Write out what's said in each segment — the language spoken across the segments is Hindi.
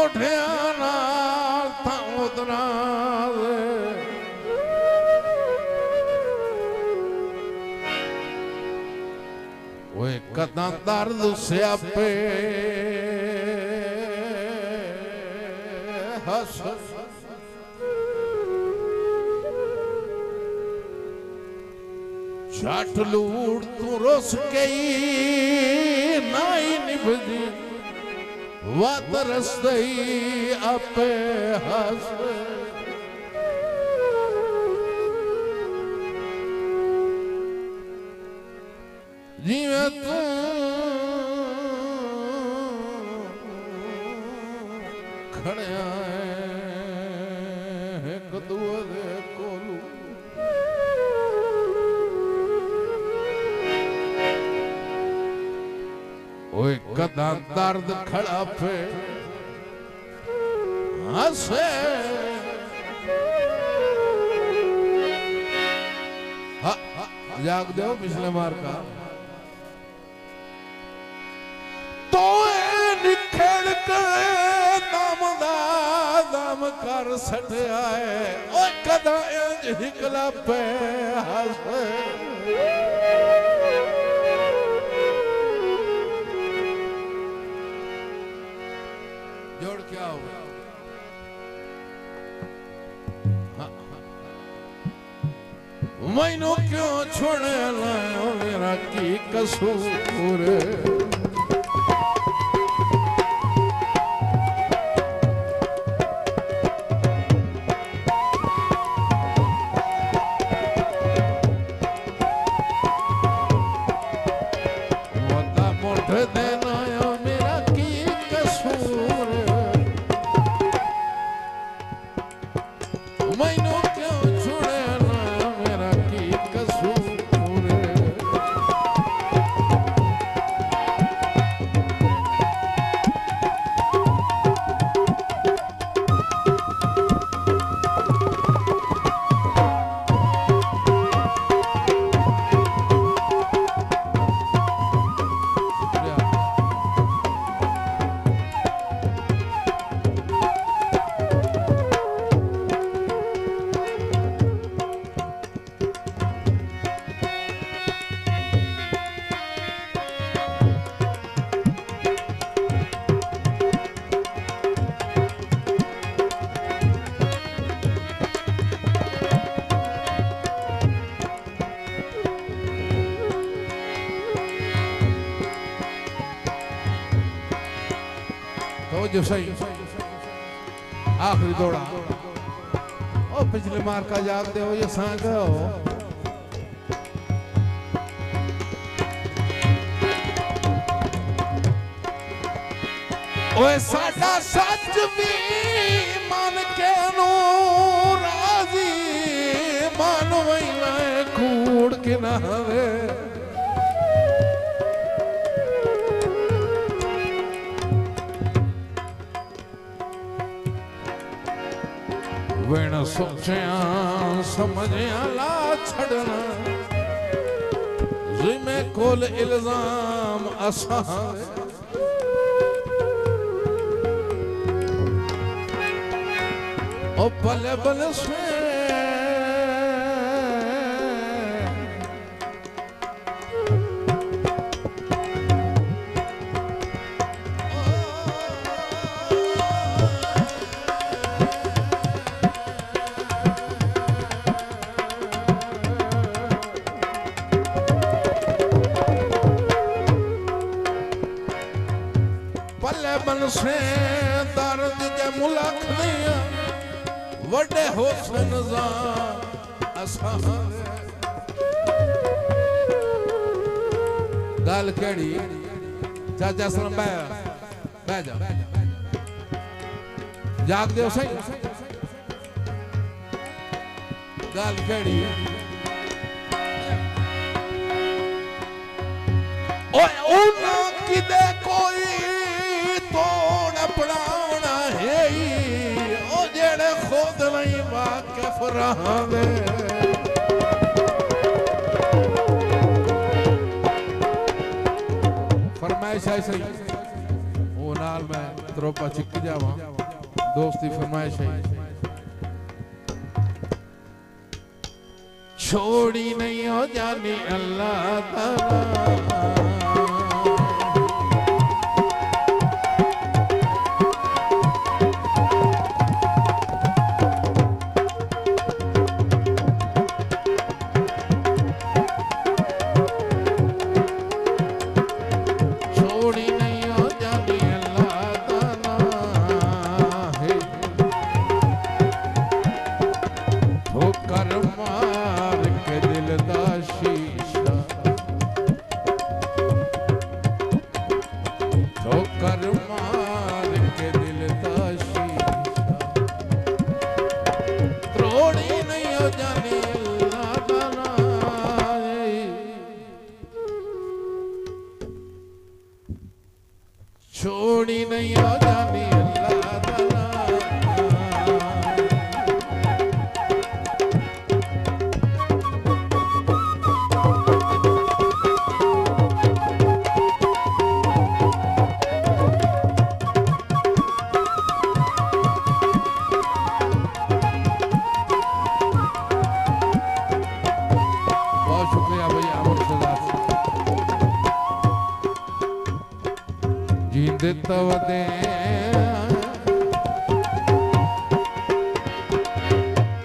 मोढ़िया नाल था उदना ओए कदा दर्द स्यापे हस छठ लूट तू रुस गई नाई निभदी वात रसदई आपे हस जीवे तू खड़िया है कदुआ दे कोलू ओए कदा दर्द खड़ा पे हंसे जाग दो पिछले मार का तो निखड़ कर दाम कर सट आए ओए कदा इंज हिकला पे हंसे जोड़ क्या होगा मैनू क्यों छोड़े लायो मेरा की कसूर वदा मोठ देना मेरा की कसूर मैनू क्यों छोड़े लायो मेरा की कसूर तो जो सही आखिरी दौड़ा ओ पिछले मार का जाग दे हो ये सांग हो ओए साडा सच भी मन के नू राजी मन वैला कूड़ किनारे वेण सोचिया समझिया ला छड़ना जिमे कोल इल्जाम असा ओ भले भले से बन से दर्द के मुलाक दिया वडे होसन जा असा गल केड़ी चाचा सलाम बह जा जाग दे सही गल केड़ी ओए उना किदे कोई तोड़ पड़ावना है ओ जेड़े खुद नहीं वाकिफ रहांदे फरमाइश है सही ओ नाल मैं त्रोपा चिक जावां दोस्ती फरमाइश है। छोड़ी नहीं हो जानी अल्लाह ताला, छोड़ी नहीं हो जानी अल्लाह ताला। बहुत शुक्रिया भैया मुर्शिदाबाद जींद तव दे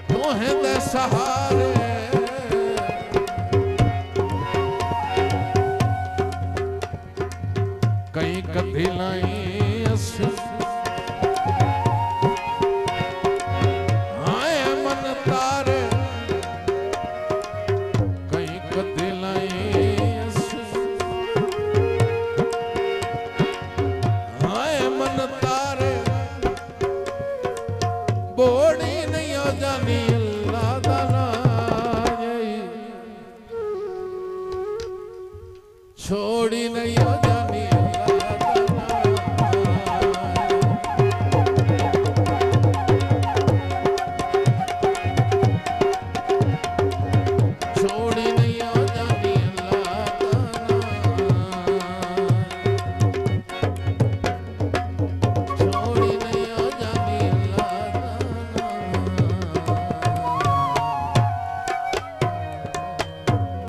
तोहें दे सहारे कई कथी लाई असी आए मन तारे कई कथी लाई बोड़ी नहीं हो जानी अल्लाह ताला, छोड़ी नहीं हो जानी।